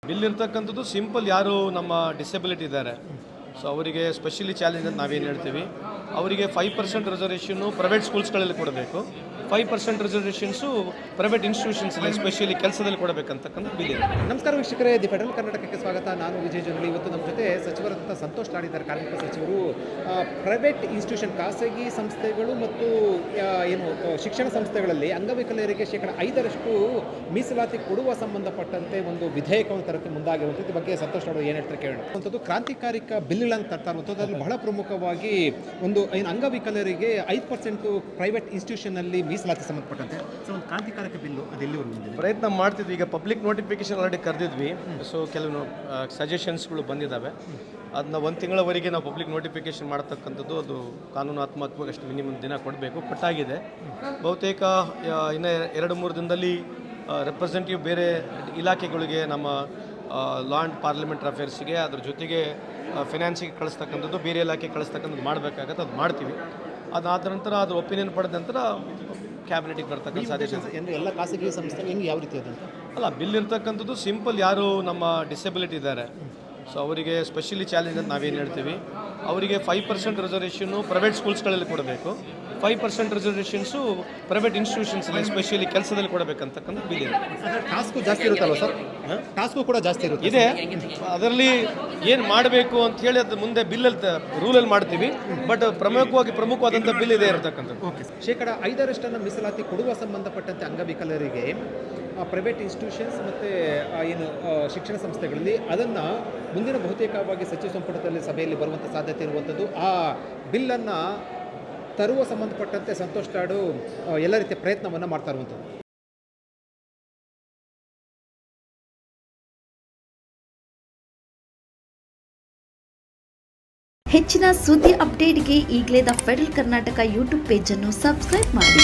Bill ಇರ್ತಕ್ಕಂಥದ್ದು simple, ಯಾರು ನಮ್ಮ ಡಿಸೆಬಿಲಿಟಿ ಇದ್ದಾರೆ ಸೊ ಅವರಿಗೆ ಸ್ಪೆಷಲಿ ಚಾಲೆಂಜ್ ಅಂತ ನಾವೇನು ಹೇಳ್ತೀವಿ, ಅವರಿಗೆ 5% ರಿಸರ್ವೇಷನ್ನು ಪ್ರೈವೇಟ್ ಸ್ಕೂಲ್ಸ್ಗಳಲ್ಲಿ ಕೊಡಬೇಕು, 5% ರಿಸರ್ವೇಷನ್ಸು ಪ್ರೈವೇಟ್ ಇನ್ಸ್ಟಿಟ್ಯೂಷನ್ಸಲ್ಲಿ ಎಸ್ಪೆಷಲಿ ಕೆಲಸದಲ್ಲಿ ಕೊಡಬೇಕಂತಕ್ಕಂಥ ಬಿಲ್ ಇದೆ. ನಮಸ್ಕಾರ ವೀಕ್ಷಕರೇ, ದಿ ಫೆಡರಲ್ ಕರ್ನಾಟಕಕ್ಕೆ ಸ್ವಾಗತ. ನಾನು ವಿಜಯ್ ಜೊಂಗಳಿ. ಇವತ್ತು ನಮ್ಮ ಜೊತೆ ಸಚಿವರಂತ ಸಂತೋಷ್ ಲಾಡ್ ಇದ್ದಾರೆ, ಕಾರ್ಮಿಕ ಸಚಿವರು. ಪ್ರೈವೇಟ್ ಇನ್ಸ್ಟಿಟ್ಯೂಷನ್, ಖಾಸಗಿ ಸಂಸ್ಥೆಗಳು ಮತ್ತು ಶಿಕ್ಷಣ ಸಂಸ್ಥೆಗಳಲ್ಲಿ ಅಂಗವಿಕಲರಿಗೆ 5% ಮೀಸಲಾತಿ ಕೊಡುವ ಸಂಬಂಧಪಟ್ಟಂತೆ ಒಂದು ವಿಧೇಯಕವನ್ನು ತರಕ್ಕೆ ಮುಂದಾಗಿರುವಂಥದ್ದು ಬಗ್ಗೆ ಸಂತೋಷ್ ಲಾಡ್ ಏನು ಹೇಳ್ತಾರೆ ಕೇಳೋಣ. ಅಂಥದ್ದು ಕ್ರಾಂತಿಕಾರಿಕ ಬಿಲ್ಗಳನ್ನು ತರ್ತಾ ಇರುವಂಥದ್ದು. ಅದರಲ್ಲಿ ಬಹಳ ಪ್ರಮುಖವಾಗಿ ಒಂದು ಅಂಗವಿಕಲರಿಗೆ 5% ಪ್ರೈವೇಟ್ ಇನ್ಸ್ಟಿಟ್ಯೂಷನ್ನಲ್ಲಿ ಮೀಸಲಾತಿ ಸಂಬಂಧಪಟ್ಟಂತೆ ಒಂದು ಕ್ರಾಂತಿಕಾರಕ ಬಿಲ್ಲು ಅದು ಎಲ್ಲಿವರೆಗೂ ಪ್ರಯತ್ನ ಮಾಡ್ತಿದ್ವಿ. ಈಗ ಪಬ್ಲಿಕ್ ನೋಟಿಫಿಕೇಶನ್ ಆಲ್ರೆಡಿ ಕರೆದಿದ್ವಿ. ಸೊ ಕೆಲವು ಸಜೆಷನ್ಸ್ಗಳು ಬಂದಿದ್ದಾವೆ. ಅದನ್ನ 1 ತಿಂಗಳವರೆಗೆ ನಾವು ಪಬ್ಲಿಕ್ ನೋಟಿಫಿಕೇಶನ್ ಮಾಡತಕ್ಕಂಥದ್ದು, ಅದು ಕಾನೂನಾತ್ಮಕವಾಗಿ ಅಷ್ಟು ಮಿನಿಮಮ್ ದಿನ ಕೊಡಬೇಕು, ಕೊಟ್ಟಾಗಿದೆ. ಬಹುತೇಕ ಇನ್ನು 2-3 ದಿನದಲ್ಲಿ ರೆಪ್ರೆಸೆಂಟೇಟಿವ್ ಬೇರೆ ಇಲಾಖೆಗಳಿಗೆ, ನಮ್ಮ ಲಾ ಆ್ಯಂಡ್ ಪಾರ್ಲಿಮೆಂಟರಿ ಅಫೇರ್ಸ್ಗೆ, ಅದ್ರ ಜೊತೆಗೆ ಫಿನಾನ್ಸಿಗೆ ಕಳಿಸ್ತಕ್ಕಂಥದ್ದು, ಬೇರೆ ಇಲಾಖೆ ಕಳಿಸ್ತಕ್ಕಂಥದ್ದು ಮಾಡಬೇಕಾಗತ್ತೆ. ಅದು ಮಾಡ್ತೀವಿ. ಅದಾದ ನಂತರ ಅದ್ರ ಒಪಿನಿಯನ್ ಪಡೆದ ನಂತರ ಕ್ಯಾಬಿನೆಟಿಗೆ ಬರ್ತಕ್ಕಂಥ ಸಾಧ್ಯತೆ. ಎಲ್ಲ ಖಾಸಗಿ ಸಂಸ್ಥೆ ಹೆಂಗೆ ಯಾವ ರೀತಿ ಅದಂತ ಅಲ್ಲ, ಬಿಲ್ ಇರ್ತಕ್ಕಂಥದ್ದು ಸಿಂಪಲ್, ಯಾರು ನಮ್ಮ ಡಿಸೆಬಿಲಿಟಿ ಇದ್ದಾರೆ ಸೊ ಅವರಿಗೆ ಸ್ಪೆಷಲಿ ಚಾಲೆಂಜ್ ಅಂತ ನಾವೇನು ಹೇಳ್ತೀವಿ, ಅವರಿಗೆ 5% ರಿಸರ್ವೇಷನ್ನು ಪ್ರೈವೇಟ್ ಸ್ಕೂಲ್ಸ್ಗಳಲ್ಲಿ ಕೊಡಬೇಕು, 5% ರಿಸರ್ವೇಷನ್ಸು ಪ್ರೈವೇಟ್ ಇನ್ಸ್ಟಿಟ್ಯೂಷನ್ಸಲ್ಲಿ ಎಸ್ಪೆಷಲಿ ಕೆಲಸದಲ್ಲಿ ಕೊಡಬೇಕಂತಕ್ಕಂಥ ಬಿಲ್ ಇದೆ. ಟಾಸ್ಕು ಜಾಸ್ತಿ ಇರುತ್ತಲ್ವ ಸರ್? ಟಾಸ್ಕು ಕೂಡ ಜಾಸ್ತಿ ಇದೆ. ಅದರಲ್ಲಿ ಏನು ಮಾಡಬೇಕು ಅಂತ ಹೇಳಿ ಅದು ಮುಂದೆ ಬಿಲ್ಲಲ್ಲಿ ರೂಲಲ್ಲಿ ಮಾಡ್ತೀವಿ. ಬಟ್ ಪ್ರಮುಖವಾದಂಥ ಬಿಲ್ ಇದೆ ಇರತಕ್ಕಂಥದ್ದು. 5% ಮೀಸಲಾತಿ ಕೊಡುವ ಸಂಬಂಧಪಟ್ಟಂತೆ ಅಂಗವಿಕಲರಿಗೆ ಪ್ರೈವೇಟ್ ಇನ್ಸ್ಟಿಟ್ಯೂಷನ್ಸ್ ಮತ್ತು ಶಿಕ್ಷಣ ಸಂಸ್ಥೆಗಳಲ್ಲಿ ಅದನ್ನು ಮುಂದಿನ ಬಹುತೇಕವಾಗಿ ಸಚಿವ ಸಂಪುಟದಲ್ಲಿ ಸಭೆಯಲ್ಲಿ ಬರುವಂಥ ಸಾಧ್ಯತೆ ಇರುವಂಥದ್ದು. ಆ ಬಿಲ್ಲನ್ನು ತರುವ ಸಂಬಂಧಪಟ್ಟಂತೆ ಸಂತೋಷ್ ಲಾಡು ಎಲ್ಲ ರೀತಿಯ ಪ್ರಯತ್ನವನ್ನು ಮಾಡ್ತಾ ಇರುವಂಥದ್ದು. ಹೆಚ್ಚಿನ ಸುದ್ದಿ ಅಪ್ಡೇಟ್ಗೆ ಈಗಲೇ ದ ಫೆಡರಲ್ ಕರ್ನಾಟಕ ಯೂಟ್ಯೂಬ್ ಪೇಜನ್ನು ಸಬ್ಸ್ಕ್ರೈಬ್ ಮಾಡಿ.